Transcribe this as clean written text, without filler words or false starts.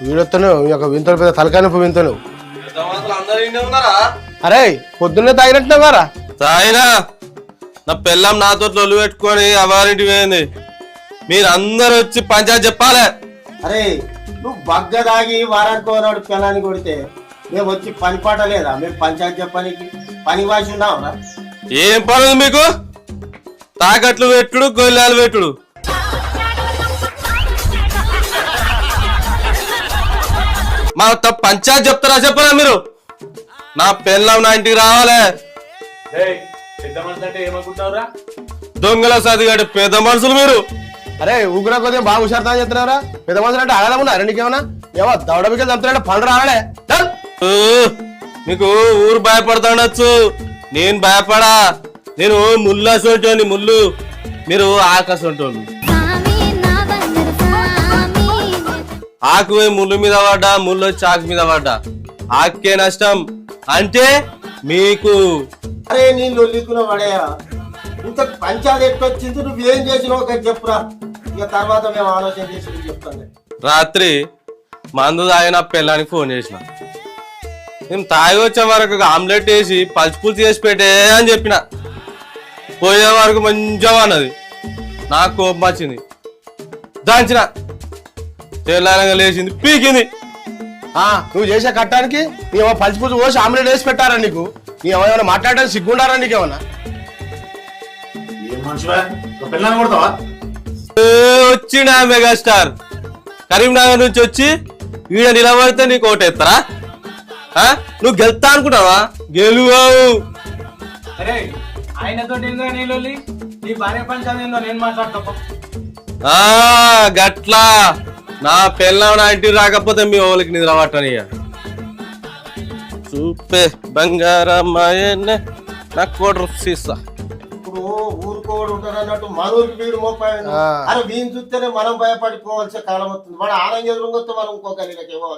వీడొత్తను ఒక వింతలు పెద్ద తలకానిపు వింతను. అరే పొద్దున్నే తాగినట్టున్నావారా? తాగినా నా పెళ్ళం నాతో లొల్లు పెట్టుకొని అవారింటి పోయింది. మీరు అందరు వచ్చి పంచాయతీ చెప్పాలి. అరే నువ్వు బగ్గ తాగి వారానికి పోనాడు పిల్లని కొడితే మేము వచ్చి పని పాట లేదా? మేము పంచాయతీ చెప్పడానికి పని వాసి ఉన్నావురా? ఏం పని ఉంది మీకు? తాకట్లు పెట్టుడు, గొల్లాలు పెట్టుడు. మా పంచాయతీ చెప్తారా చెప్పరా మీరు? నా పెళ్ళం నా ఇంటికి రావాలి. దొంగల సదిగాడు పెద్ద మనుషులు మీరు. అరే ఊగురా కొద్దిగా బాగా హుషారుతా చెప్తున్నారా? పెద్ద మనుషులు అంటే ఆగదమున్నా నీకేమన్నా? ఏమో దౌడమికి చంపుతున్నాడు పండు రాలే. మీకు ఊరు భయపడుతుండొచ్చు, నేను భయపడా. నేను ముళ్ళు అసంటోని ముళ్ళు, మీరు ఆకసంటోళ్ళు. ఆకు ముళ్ళు మీద పడ్డా, ముళ్ళు చాకు మీద పడ్డా ఆకే నష్టం అంటే మీకు. అరే నీ లొల్లికున్న పడేయా ఇంత పంచాయతీ ఎట్టొచ్చింది, నువ్వేం చేసినావు ఒకటి చెప్పురా. ఇక తర్వాత మేము ఆలోచన చేసి చెప్తాను. రాత్రి మందు తాగిన పిల్లానికి ఫోన్ చేసిన. నేను తాగి వచ్చే వరకు ఆమ్లెట్ వేసి పలుచు చేసి పెట్టే అని చెప్పిన. పోయే వరకు మంచిగా అన్నది. నాకు కోపం వచ్చింది, దాంచిన తెల్లారంగా లేచింది, పీకింది. నువ్వు చేసే కట్టానికి నీకేమో పలుచు పోసి ఆమ్లెట్ వేసి పెట్టారా నీకు? నీకేమైనా మాట్లాడడానికి సిగ్గుండారా నీకేమన్నా? వచ్చిండా మెగాస్టార్ కరీంనగర్ నుంచి వచ్చి ఈడ నిలబడితే నీకు ఓటేస్తారా? నువ్వు గెలుతా అనుకుంటావా? గెలువావు. గట్లా నా పిల్లం నా ఇంటికి రాకపోతే మీ వాళ్ళకి నిద్ర పట్టని. చూపే బంగారమ్మాయనే నా కోట సీసా. ఇప్పుడు ఊరుకోడు ఉంటారు అన్నట్టు మనూరికి వీడు మోపాడు. అరే వీని చూస్తేనే మనం భయపడిపోవాల్సిన కాలం వస్తుంది. మన ఆనంద ఎదురుకొస్తే మనం ఇంకొక ఏమో